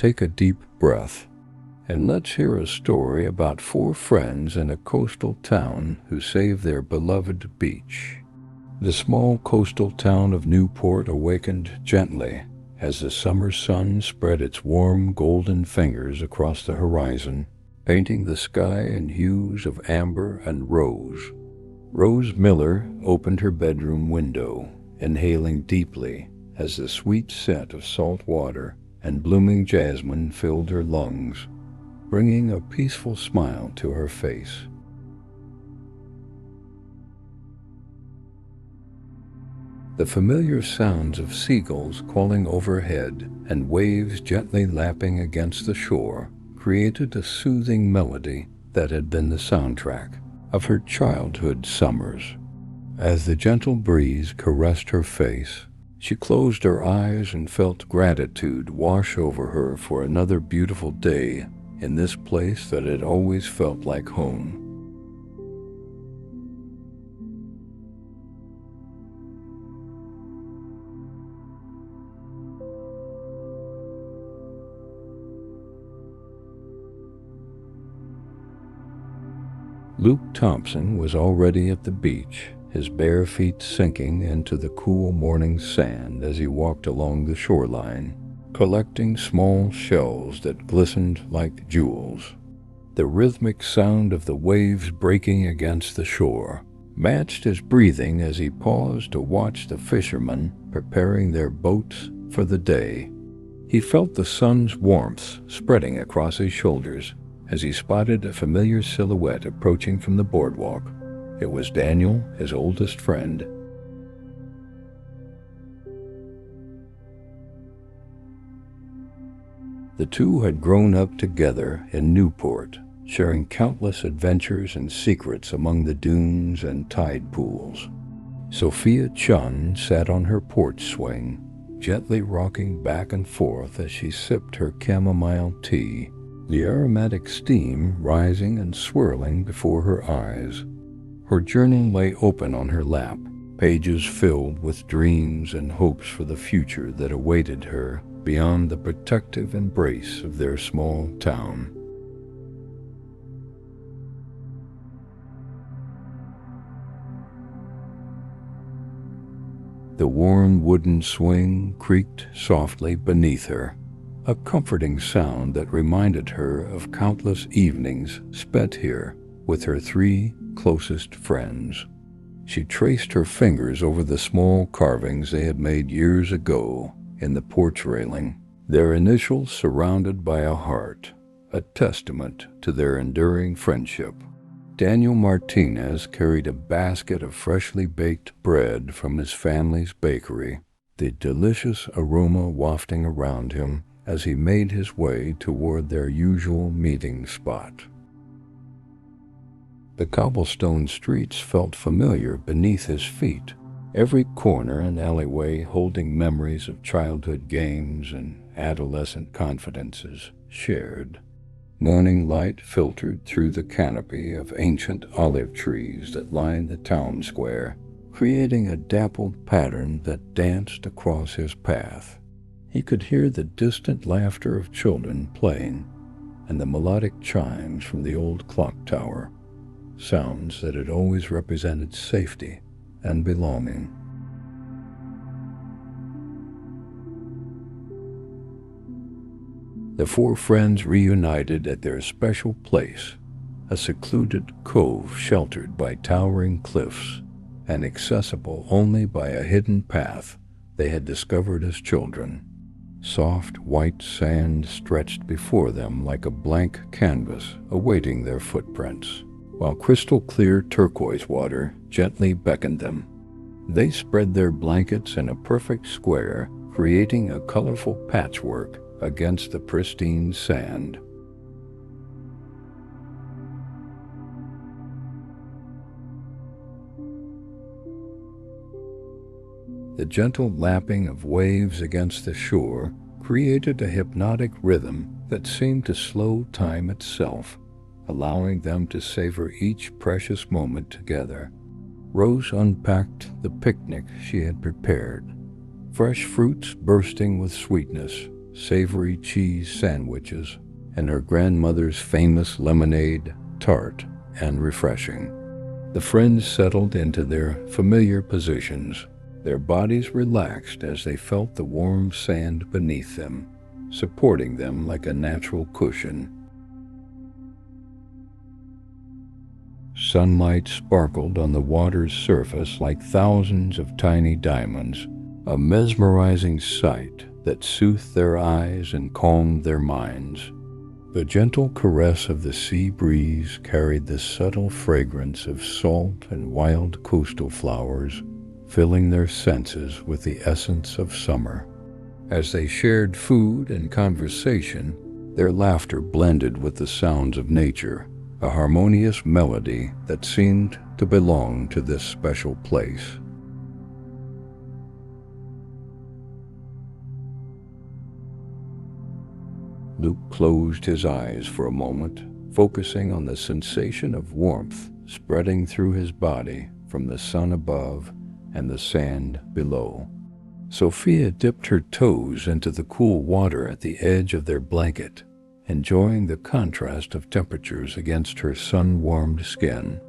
take a deep breath, and let's hear a story about four friends in a coastal town who saved their beloved beach. The small coastal town of Newport awakened gently as the summer sun spread its warm golden fingers across the horizon, painting the sky in hues of amber and rose. Rose Miller opened her bedroom window, inhaling deeply as the sweet scent of salt water and blooming jasmine filled her lungs, bringing a peaceful smile to her face. The familiar sounds of seagulls calling overhead and waves gently lapping against the shore created a soothing melody that had been the soundtrack of her childhood summers. As the gentle breeze caressed her face, she closed her eyes and felt gratitude wash over her for another beautiful day in this place that had always felt like home. Luke Thompson was already at the beach, his bare feet sinking into the cool morning sand as he walked along the shoreline, collecting small shells that glistened like jewels. The rhythmic sound of the waves breaking against the shore matched his breathing as he paused to watch the fishermen preparing their boats for the day. He felt the sun's warmth spreading across his shoulders as he spotted a familiar silhouette approaching from the boardwalk. It was Daniel, his oldest friend. The two had grown up together in Newport, sharing countless adventures and secrets among the dunes and tide pools. Sophia Chun sat on her porch swing, gently rocking back and forth as she sipped her chamomile tea, the aromatic steam rising and swirling before her eyes. Her journal lay open on her lap, pages filled with dreams and hopes for the future that awaited her beyond the protective embrace of their small town. The worn wooden swing creaked softly beneath her, a comforting sound that reminded her of countless evenings spent here with her three closest friends. She traced her fingers over the small carvings they had made years ago in the porch railing, their initials surrounded by a heart, a testament to their enduring friendship. Daniel Martinez carried a basket of freshly baked bread from his family's bakery, the delicious aroma wafting around him as he made his way toward their usual meeting spot. The cobblestone streets felt familiar beneath his feet, every corner and alleyway holding memories of childhood games and adolescent confidences shared. Morning light filtered through the canopy of ancient olive trees that lined the town square, creating a dappled pattern that danced across his path. He could hear the distant laughter of children playing and the melodic chimes from the old clock tower, sounds that had always represented safety and belonging. The four friends reunited at their special place, a secluded cove sheltered by towering cliffs and accessible only by a hidden path they had discovered as children. Soft white sand stretched before them like a blank canvas awaiting their footprints, while crystal clear turquoise water gently beckoned them. They spread their blankets in a perfect square, creating a colorful patchwork against the pristine sand. The gentle lapping of waves against the shore created a hypnotic rhythm that seemed to slow time itself, allowing them to savor each precious moment together. Rose unpacked the picnic she had prepared, fresh fruits bursting with sweetness, savory cheese sandwiches, and her grandmother's famous lemonade, tart and refreshing. The friends settled into their familiar positions, their bodies relaxed as they felt the warm sand beneath them, supporting them like a natural cushion. Sunlight sparkled on the water's surface like thousands of tiny diamonds, a mesmerizing sight that soothed their eyes and calmed their minds. The gentle caress of the sea breeze carried the subtle fragrance of salt and wild coastal flowers, filling their senses with the essence of summer. As they shared food and conversation, their laughter blended with the sounds of nature, a harmonious melody that seemed to belong to this special place. Luke closed his eyes for a moment, focusing on the sensation of warmth spreading through his body from the sun above and the sand below. Sophia dipped her toes into the cool water at the edge of their blanket, enjoying the contrast of temperatures against her sun-warmed skin.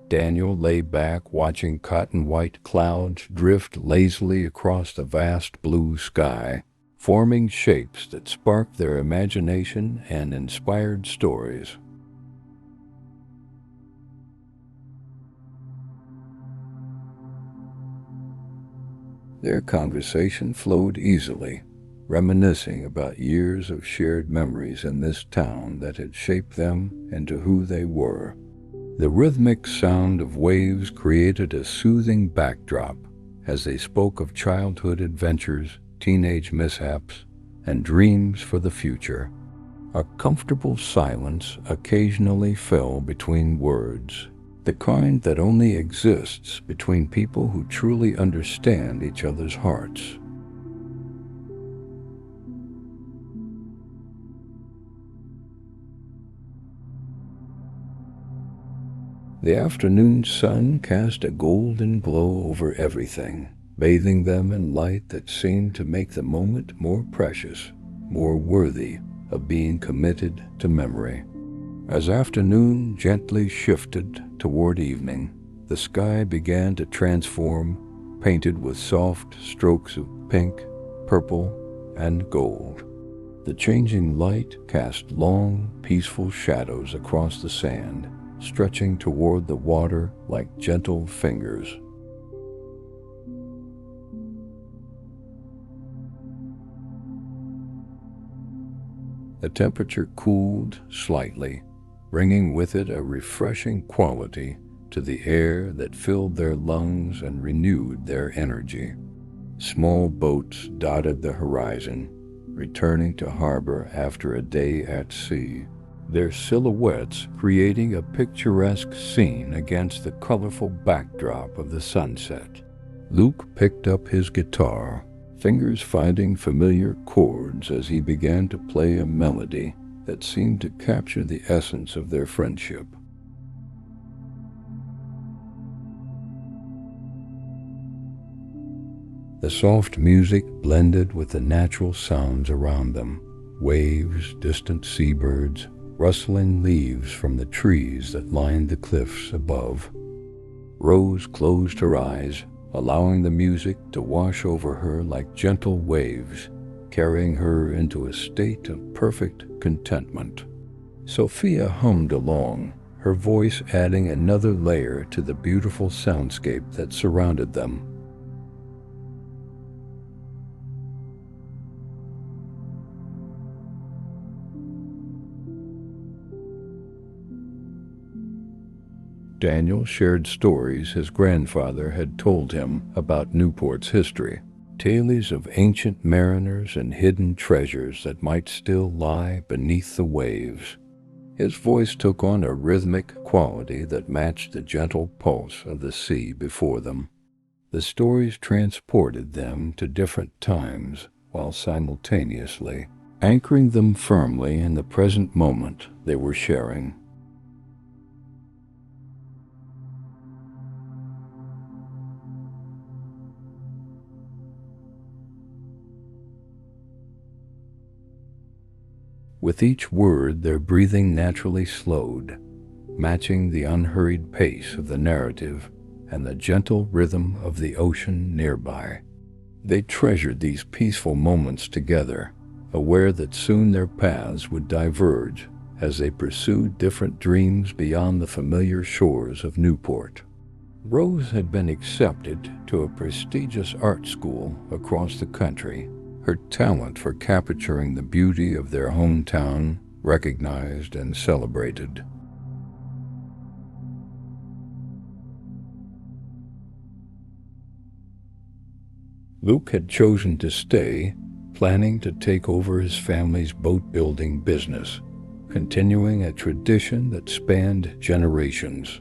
Daniel lay back watching cotton-white clouds drift lazily across the vast blue sky, forming shapes that sparked their imagination and inspired stories. Their conversation flowed easily, reminiscing about years of shared memories in this town that had shaped them into who they were. The rhythmic sound of waves created a soothing backdrop as they spoke of childhood adventures, teenage mishaps, and dreams for the future. A comfortable silence occasionally fell between words, the kind that only exists between people who truly understand each other's hearts. The afternoon sun cast a golden glow over everything, bathing them in light that seemed to make the moment more precious, more worthy of being committed to memory. As afternoon gently shifted toward evening, the sky began to transform, painted with soft strokes of pink, purple, and gold. The changing light cast long, peaceful shadows across the sand, stretching toward the water like gentle fingers. The temperature cooled slightly, bringing with it a refreshing quality to the air that filled their lungs and renewed their energy. Small boats dotted the horizon, returning to harbor after a day at sea, their silhouettes creating a picturesque scene against the colorful backdrop of the sunset. Luke picked up his guitar, fingers finding familiar chords as he began to play a melody that seemed to capture the essence of their friendship. The soft music blended with the natural sounds around them, waves, distant seabirds, rustling leaves from the trees that lined the cliffs above. Rose closed her eyes, allowing the music to wash over her like gentle waves, carrying her into a state of perfect contentment. Sophia hummed along, her voice adding another layer to the beautiful soundscape that surrounded them. Daniel shared stories his grandfather had told him about Newport's history, tales of ancient mariners and hidden treasures that might still lie beneath the waves. His voice took on a rhythmic quality that matched the gentle pulse of the sea before them. The stories transported them to different times while simultaneously anchoring them firmly in the present moment they were sharing. With each word, their breathing naturally slowed, matching the unhurried pace of the narrative and the gentle rhythm of the ocean nearby. They treasured these peaceful moments together, aware that soon their paths would diverge as they pursued different dreams beyond the familiar shores of Newport. Rose had been accepted to a prestigious art school across the country, her talent for capturing the beauty of their hometown recognized and celebrated. Luke had chosen to stay, planning to take over his family's boat-building business, continuing a tradition that spanned generations.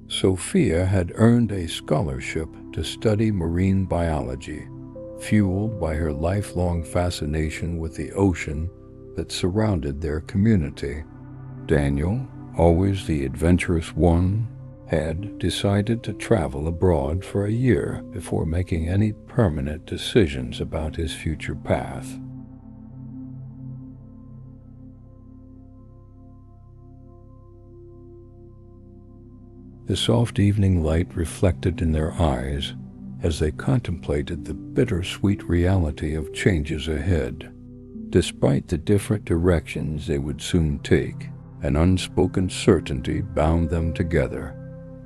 Sophia had earned a scholarship to study marine biology, fueled by her lifelong fascination with the ocean that surrounded their community. Daniel, always the adventurous one, had decided to travel abroad for a year before making any permanent decisions about his future path. The soft evening light reflected in their eyes as they contemplated the bittersweet reality of changes ahead. Despite the different directions they would soon take, an unspoken certainty bound them together,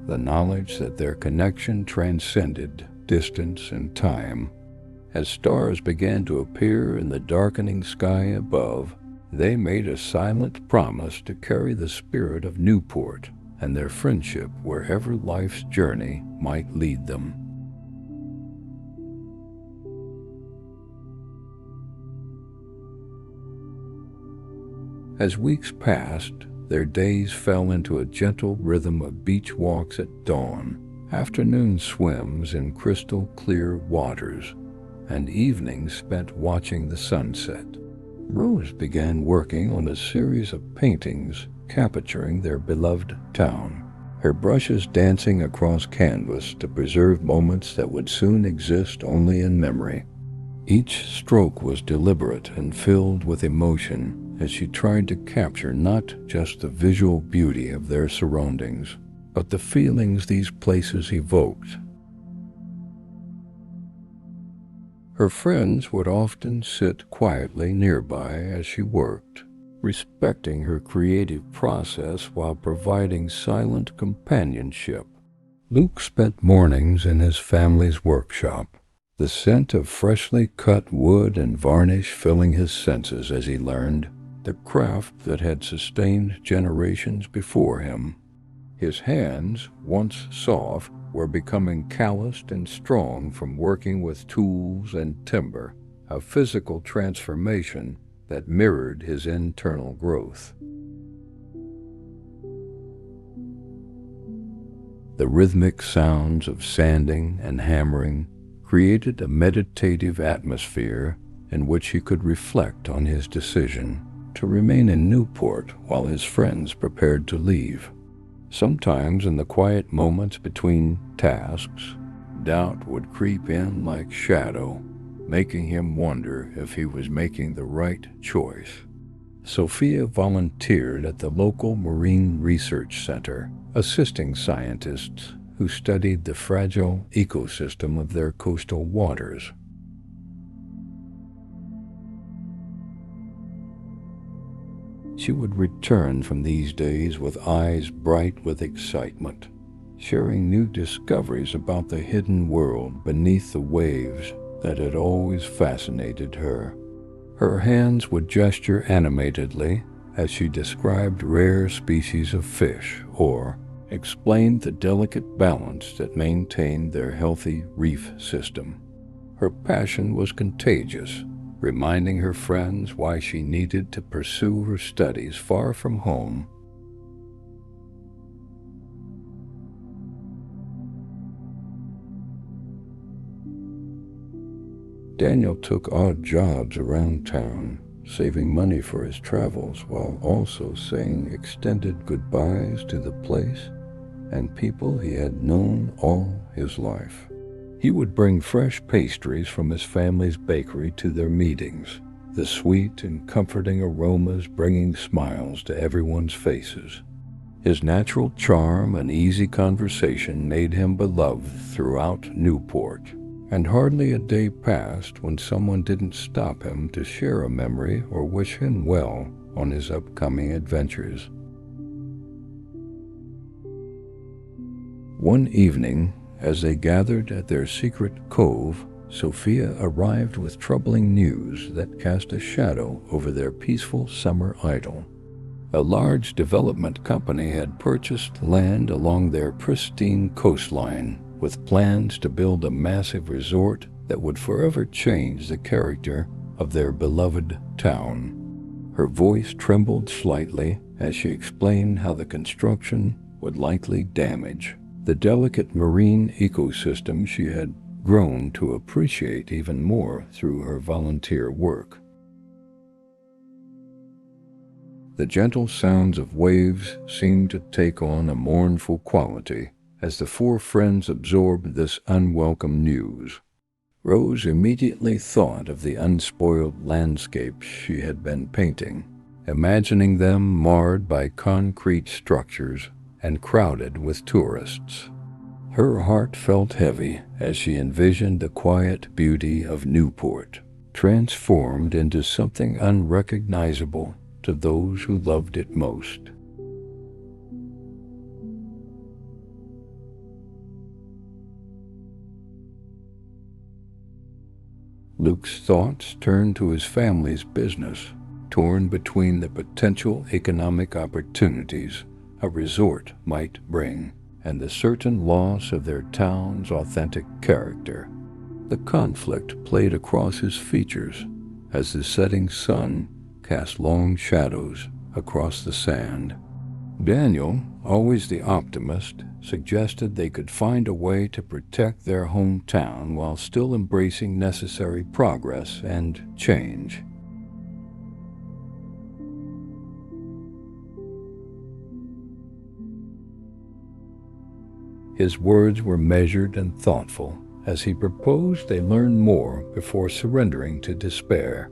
the knowledge that their connection transcended distance and time. As stars began to appear in the darkening sky above, they made a silent promise to carry the spirit of Newport and their friendship wherever life's journey might lead them. As weeks passed, their days fell into a gentle rhythm of beach walks at dawn, afternoon swims in crystal clear waters, and evenings spent watching the sunset. Rose began working on a series of paintings capturing their beloved town, her brushes dancing across canvas to preserve moments that would soon exist only in memory. Each stroke was deliberate and filled with emotion, as she tried to capture not just the visual beauty of their surroundings, but the feelings these places evoked. Her friends would often sit quietly nearby as she worked, respecting her creative process while providing silent companionship. Luke spent mornings in his family's workshop, the scent of freshly cut wood and varnish filling his senses as he learned the craft that had sustained generations before him. His hands, once soft, were becoming calloused and strong from working with tools and timber, a physical transformation that mirrored his internal growth. The rhythmic sounds of sanding and hammering created a meditative atmosphere in which he could reflect on his decision to remain in Newport while his friends prepared to leave. Sometimes in the quiet moments between tasks, doubt would creep in like shadow, making him wonder if he was making the right choice. Sophia volunteered at the local Marine Research Center, assisting scientists who studied the fragile ecosystem of their coastal waters. She would return from these days with eyes bright with excitement, sharing new discoveries about the hidden world beneath the waves that had always fascinated her. Her hands would gesture animatedly as she described rare species of fish or explained the delicate balance that maintained their healthy reef system. Her passion was contagious, reminding her friends why she needed to pursue her studies far from home. Daniel took odd jobs around town, saving money for his travels while also saying extended goodbyes to the place and people he had known all his life. He would bring fresh pastries from his family's bakery to their meetings, the sweet and comforting aromas bringing smiles to everyone's faces. His natural charm and easy conversation made him beloved throughout Newport, and hardly a day passed when someone didn't stop him to share a memory or wish him well on his upcoming adventures. One evening, as they gathered at their secret cove, Sophia arrived with troubling news that cast a shadow over their peaceful summer idyll. A large development company had purchased land along their pristine coastline, with plans to build a massive resort that would forever change the character of their beloved town. Her voice trembled slightly as she explained how the construction would likely damage the delicate marine ecosystem she had grown to appreciate even more through her volunteer work. The gentle sounds of waves seemed to take on a mournful quality as the four friends absorbed this unwelcome news. Rose immediately thought of the unspoiled landscapes she had been painting, imagining them marred by concrete structures and crowded with tourists. Her heart felt heavy as she envisioned the quiet beauty of Newport, transformed into something unrecognizable to those who loved it most. Luke's thoughts turned to his family's business, torn between the potential economic opportunities a resort might bring and the certain loss of their town's authentic character. The conflict played across his features as the setting sun cast long shadows across the sand. Daniel, always the optimist, suggested they could find a way to protect their hometown while still embracing necessary progress and change. His words were measured and thoughtful as he proposed they learn more before surrendering to despair.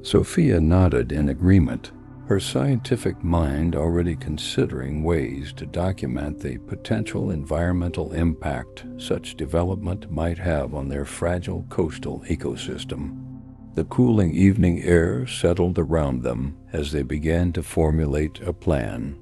Sophia nodded in agreement, her scientific mind already considering ways to document the potential environmental impact such development might have on their fragile coastal ecosystem. The cooling evening air settled around them as they began to formulate a plan.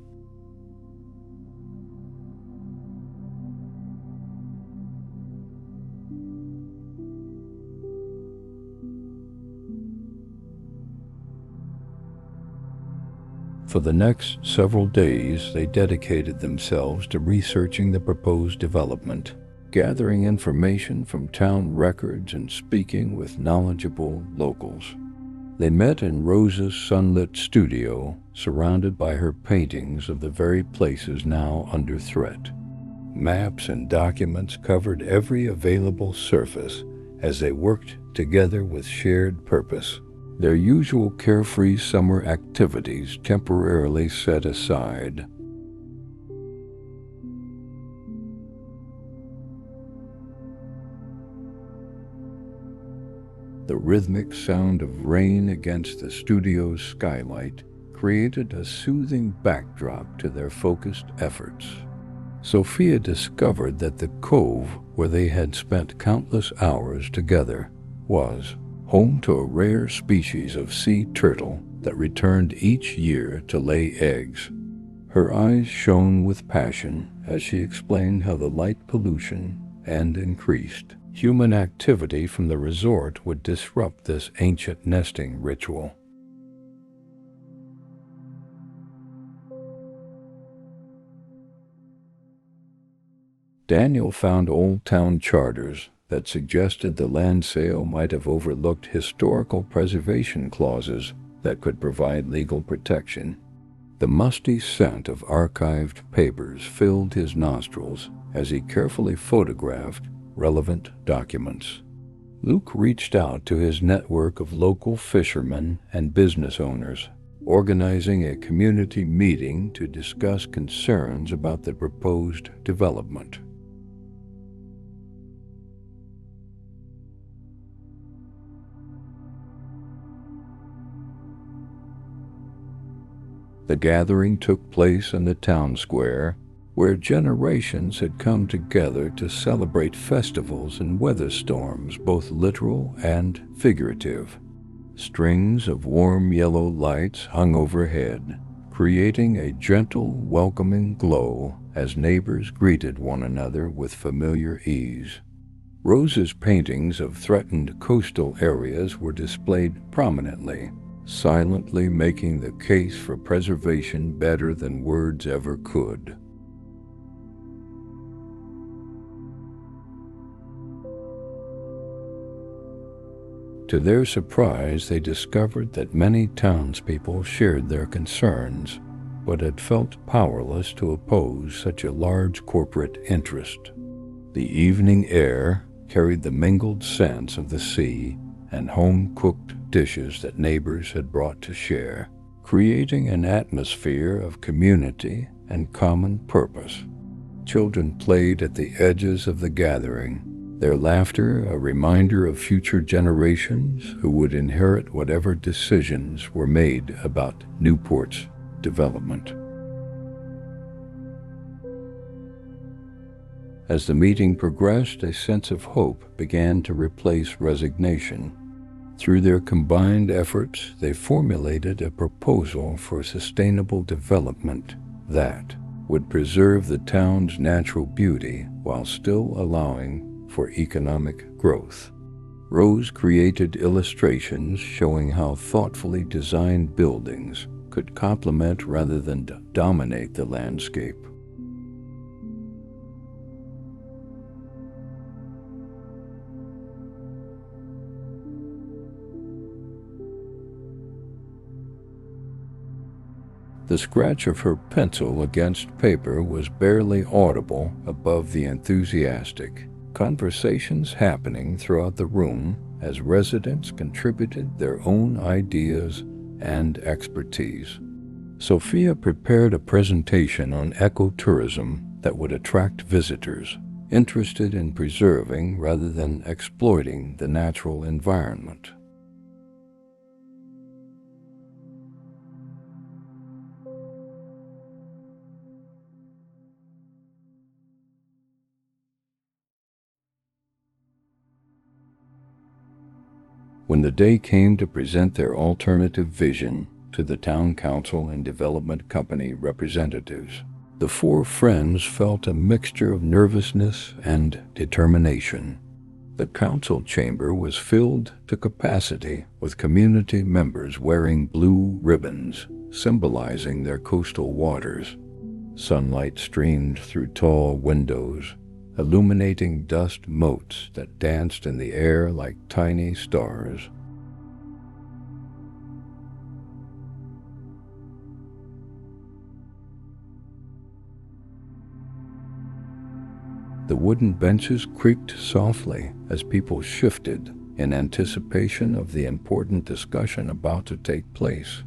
For the next several days, they dedicated themselves to researching the proposed development, gathering information from town records and speaking with knowledgeable locals. They met in Rose's sunlit studio, surrounded by her paintings of the very places now under threat. Maps and documents covered every available surface as they worked together with shared purpose. Their usual carefree summer activities temporarily set aside. The rhythmic sound of rain against the studio's skylight created a soothing backdrop to their focused efforts. Sophia discovered that the cove where they had spent countless hours together was home to a rare species of sea turtle that returned each year to lay eggs. Her eyes shone with passion as she explained how the light pollution and increased human activity from the resort would disrupt this ancient nesting ritual. Daniel found old town charters that suggested the land sale might have overlooked historical preservation clauses that could provide legal protection. The musty scent of archived papers filled his nostrils as he carefully photographed relevant documents. Luke reached out to his network of local fishermen and business owners, organizing a community meeting to discuss concerns about the proposed development. The gathering took place in the town square, where generations had come together to celebrate festivals and weather storms, both literal and figurative. Strings of warm yellow lights hung overhead, creating a gentle, welcoming glow as neighbors greeted one another with familiar ease. Rose's paintings of threatened coastal areas were displayed prominently, silently making the case for preservation better than words ever could. To their surprise, they discovered that many townspeople shared their concerns, but had felt powerless to oppose such a large corporate interest. The evening air carried the mingled scents of the sea and home-cooked dishes that neighbors had brought to share, creating an atmosphere of community and common purpose. Children played at the edges of the gathering, their laughter a reminder of future generations who would inherit whatever decisions were made about Newport's development. As the meeting progressed, a sense of hope began to replace resignation. Through their combined efforts, they formulated a proposal for sustainable development that would preserve the town's natural beauty while still allowing for economic growth. Rose created illustrations showing how thoughtfully designed buildings could complement rather than dominate the landscape. The scratch of her pencil against paper was barely audible above the enthusiastic conversations happening throughout the room as residents contributed their own ideas and expertise. Sophia prepared a presentation on ecotourism that would attract visitors interested in preserving rather than exploiting the natural environment. When the day came to present their alternative vision to the town council and development company representatives, the four friends felt a mixture of nervousness and determination. The council chamber was filled to capacity with community members wearing blue ribbons symbolizing their coastal waters. Sunlight streamed through tall windows, illuminating dust motes that danced in the air like tiny stars. The wooden benches creaked softly as people shifted in anticipation of the important discussion about to take place.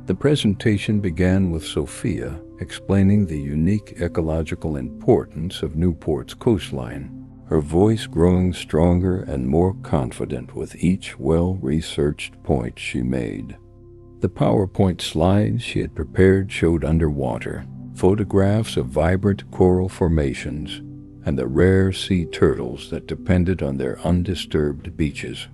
The presentation began with Sophia explaining the unique ecological importance of Newport's coastline, her voice growing stronger and more confident with each well-researched point she made. The PowerPoint slides she had prepared showed underwater photographs of vibrant coral formations and the rare sea turtles that depended on their undisturbed beaches.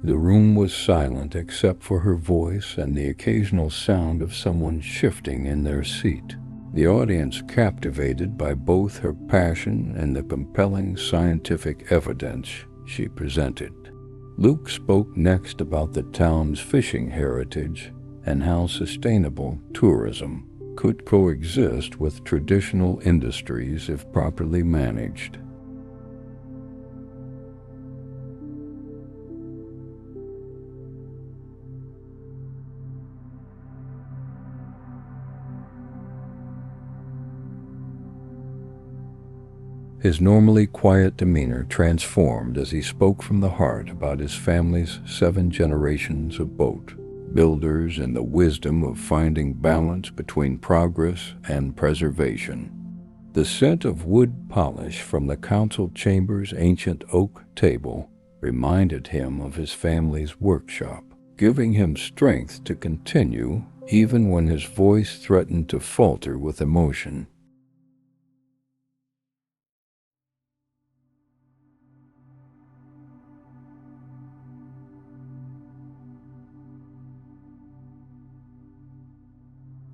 The room was silent except for her voice and the occasional sound of someone shifting in their seat. The audience captivated by both her passion and the compelling scientific evidence she presented. Luke spoke next about the town's fishing heritage and how sustainable tourism could coexist with traditional industries if properly managed. His normally quiet demeanor transformed as he spoke from the heart about his family's 7 generations of boat builders and the wisdom of finding balance between progress and preservation. The scent of wood polish from the council chamber's ancient oak table reminded him of his family's workshop, giving him strength to continue even when his voice threatened to falter with emotion.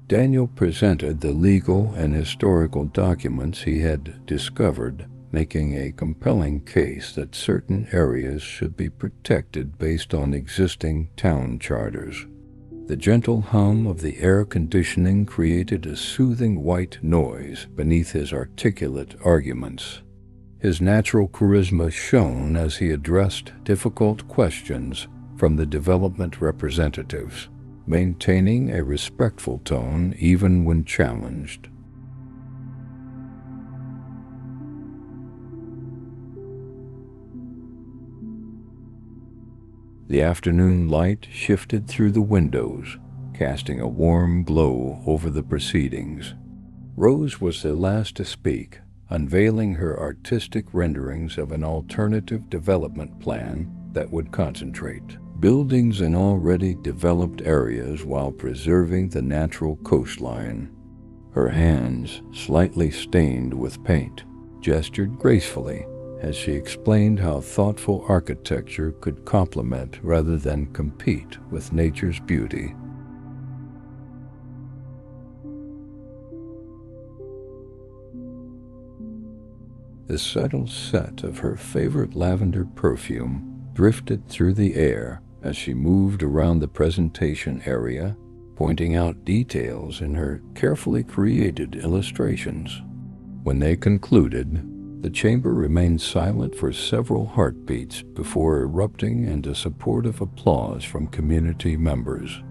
Daniel presented the legal and historical documents he had discovered, making a compelling case that certain areas should be protected based on existing town charters. The gentle hum of the air conditioning created a soothing white noise beneath his articulate arguments. His natural charisma shone as he addressed difficult questions from the development representatives, maintaining a respectful tone even when challenged. The afternoon light shifted through the windows, casting a warm glow over the proceedings. Rose was the last to speak, unveiling her artistic renderings of an alternative development plan that would concentrate buildings in already developed areas while preserving the natural coastline. Her hands, slightly stained with paint, gestured gracefully as she explained how thoughtful architecture could complement rather than compete with nature's beauty. The subtle scent of her favorite lavender perfume drifted through the air as she moved around the presentation area, pointing out details in her carefully created illustrations. When they concluded, the chamber remained silent for several heartbeats before erupting into supportive applause from community members.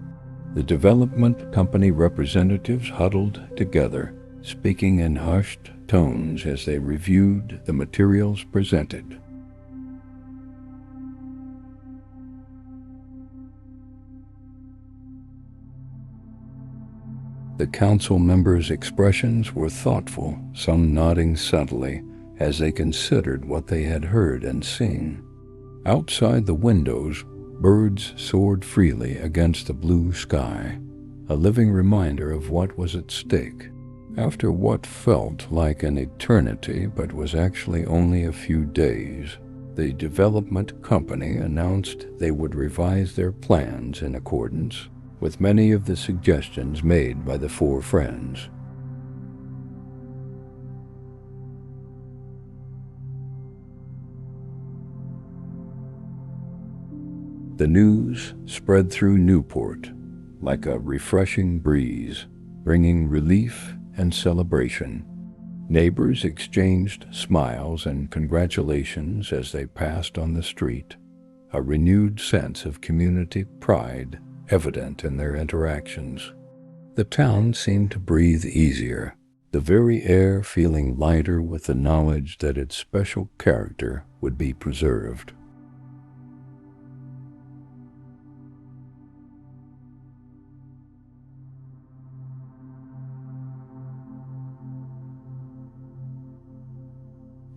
The development company representatives huddled together, speaking in hushed tones as they reviewed the materials presented. The council members' expressions were thoughtful, some nodding subtly as they considered what they had heard and seen. Outside the windows, birds soared freely against the blue sky, a living reminder of what was at stake. After what felt like an eternity but was actually only a few days, the development company announced they would revise their plans in accordance with many of the suggestions made by the 4 friends. The news spread through Newport like a refreshing breeze, bringing relief and celebration. Neighbors exchanged smiles and congratulations as they passed on the street, a renewed sense of community pride evident in their interactions. The town seemed to breathe easier, the very air feeling lighter with the knowledge that its special character would be preserved.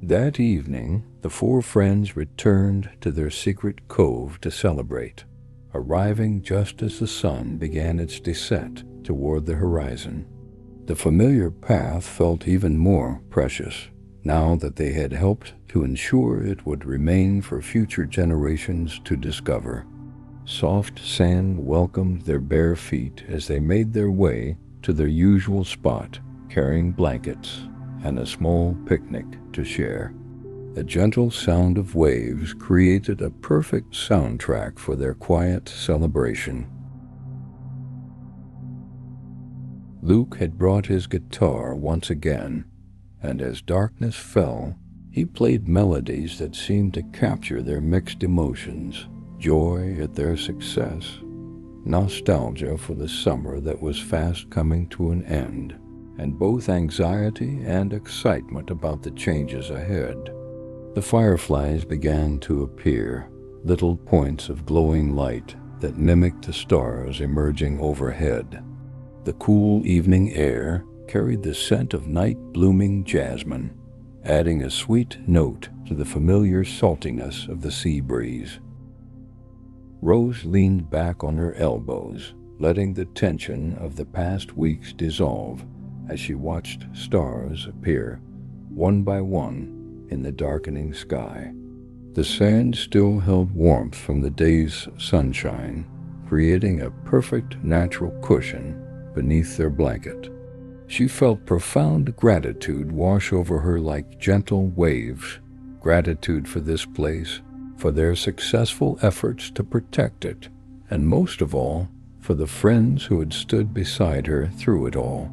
That evening, the 4 friends returned to their secret cove to celebrate, arriving just as the sun began its descent toward the horizon. The familiar path felt even more precious, now that they had helped to ensure it would remain for future generations to discover. Soft sand welcomed their bare feet as they made their way to their usual spot, carrying blankets and a small picnic to share. The gentle sound of waves created a perfect soundtrack for their quiet celebration. Luke had brought his guitar once again, and as darkness fell, he played melodies that seemed to capture their mixed emotions, joy at their success, nostalgia for the summer that was fast coming to an end, and both anxiety and excitement about the changes ahead. The fireflies began to appear, little points of glowing light that mimicked the stars emerging overhead. The cool evening air carried the scent of night-blooming jasmine, adding a sweet note to the familiar saltiness of the sea breeze. Rose leaned back on her elbows, letting the tension of the past weeks dissolve as she watched stars appear, one by one, in the darkening sky. The sand still held warmth from the day's sunshine, creating a perfect natural cushion beneath their blanket. She felt profound gratitude wash over her like gentle waves, gratitude for this place, for their successful efforts to protect it, and most of all, for the friends who had stood beside her through it all.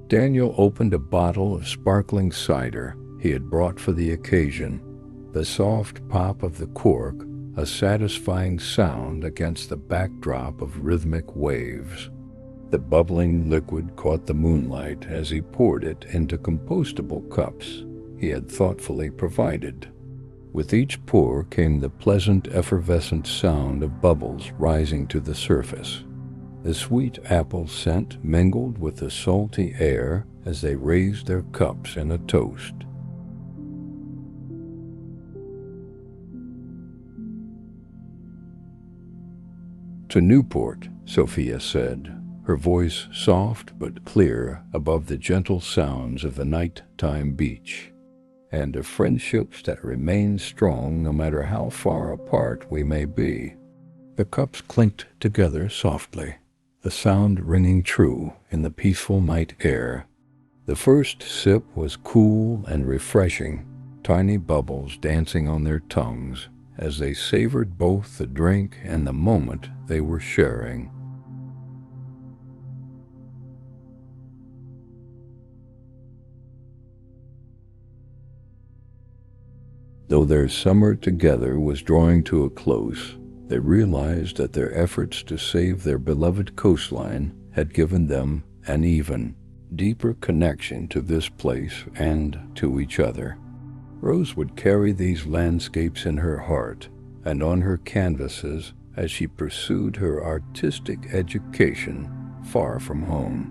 Daniel opened a bottle of sparkling cider he had brought for the occasion. The soft pop of the cork, a satisfying sound against the backdrop of rhythmic waves. The bubbling liquid caught the moonlight as he poured it into compostable cups he had thoughtfully provided. With each pour came the pleasant, effervescent sound of bubbles rising to the surface. The sweet apple scent mingled with the salty air as they raised their cups in a toast. "To Newport," Sophia said, her voice soft but clear above the gentle sounds of the nighttime beach, "and to friendships that remain strong no matter how far apart we may be." The cups clinked together softly, the sound ringing true in the peaceful night air. The first sip was cool and refreshing, tiny bubbles dancing on their tongues as they savored both the drink and the moment they were sharing. Though their summer together was drawing to a close, they realized that their efforts to save their beloved coastline had given them an even deeper connection to this place and to each other. Rose would carry these landscapes in her heart and on her canvases as she pursued her artistic education far from home.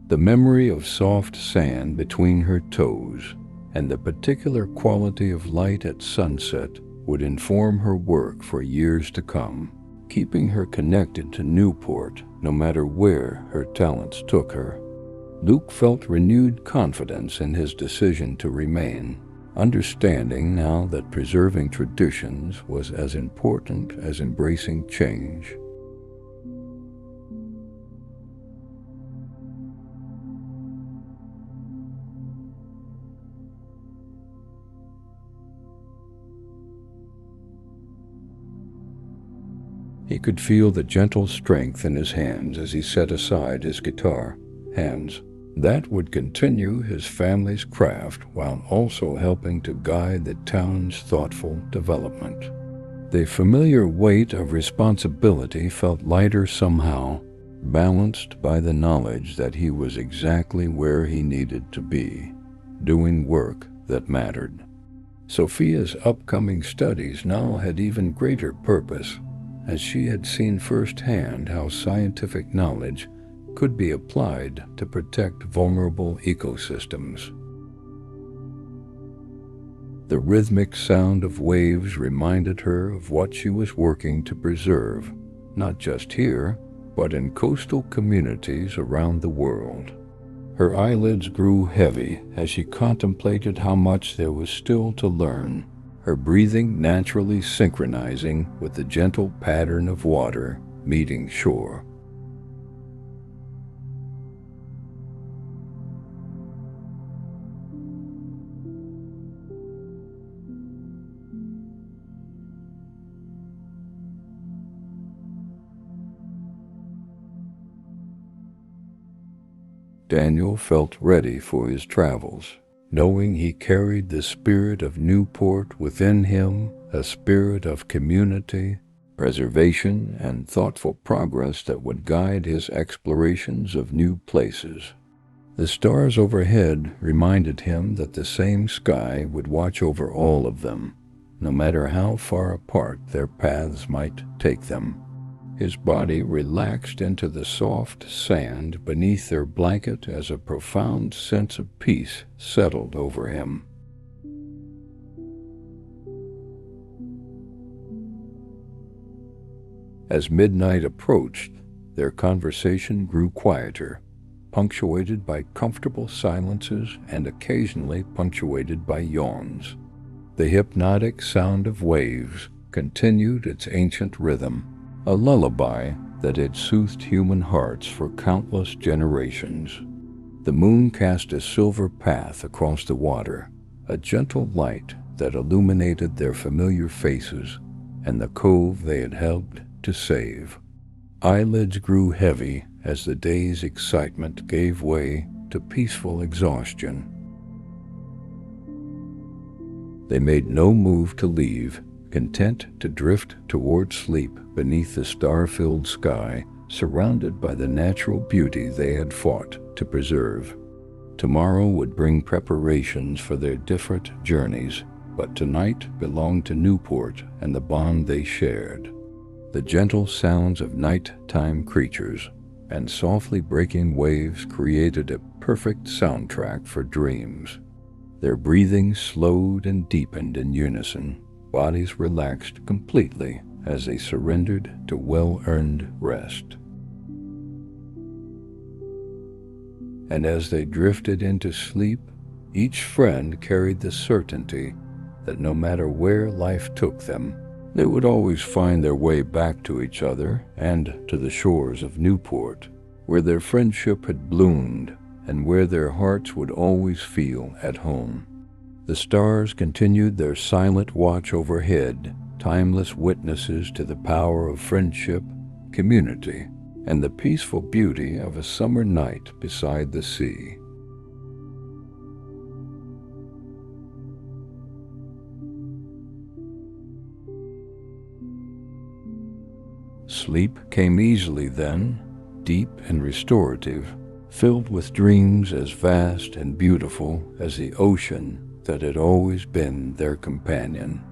The memory of soft sand between her toes and the particular quality of light at sunset would inform her work for years to come, keeping her connected to Newport no matter where her talents took her. Luke felt renewed confidence in his decision to remain, understanding now that preserving traditions was as important as embracing change. He could feel the gentle strength in his hands as he set aside his guitar, hands that would continue his family's craft while also helping to guide the town's thoughtful development. The familiar weight of responsibility felt lighter somehow, balanced by the knowledge that he was exactly where he needed to be, doing work that mattered. Sophia's upcoming studies now had even greater purpose, as she had seen firsthand how scientific knowledge could be applied to protect vulnerable ecosystems. The rhythmic sound of waves reminded her of what she was working to preserve, not just here, but in coastal communities around the world. Her eyelids grew heavy as she contemplated how much there was still to learn, her breathing naturally synchronizing with the gentle pattern of water meeting shore. Daniel felt ready for his travels, knowing he carried the spirit of Newport within him, a spirit of community, preservation, and thoughtful progress that would guide his explorations of new places. The stars overhead reminded him that the same sky would watch over all of them, no matter how far apart their paths might take them. His body relaxed into the soft sand beneath their blanket as a profound sense of peace settled over him. As midnight approached, their conversation grew quieter, punctuated by comfortable silences and occasionally punctuated by yawns. The hypnotic sound of waves continued its ancient rhythm, a lullaby that had soothed human hearts for countless generations. The moon cast a silver path across the water, a gentle light that illuminated their familiar faces and the cove they had helped to save. Eyelids grew heavy as the day's excitement gave way to peaceful exhaustion. They made no move to leave, content to drift toward sleep beneath the star-filled sky, surrounded by the natural beauty they had fought to preserve. Tomorrow would bring preparations for their different journeys, but tonight belonged to Newport and the bond they shared. The gentle sounds of nighttime creatures and softly breaking waves created a perfect soundtrack for dreams. Their breathing slowed and deepened in unison, bodies relaxed completely as they surrendered to well-earned rest. And as they drifted into sleep, each friend carried the certainty that no matter where life took them, they would always find their way back to each other and to the shores of Newport, where their friendship had bloomed and where their hearts would always feel at home. The stars continued their silent watch overhead, timeless witnesses to the power of friendship, community, and the peaceful beauty of a summer night beside the sea. Sleep came easily then, deep and restorative, filled with dreams as vast and beautiful as the ocean that had always been their companion.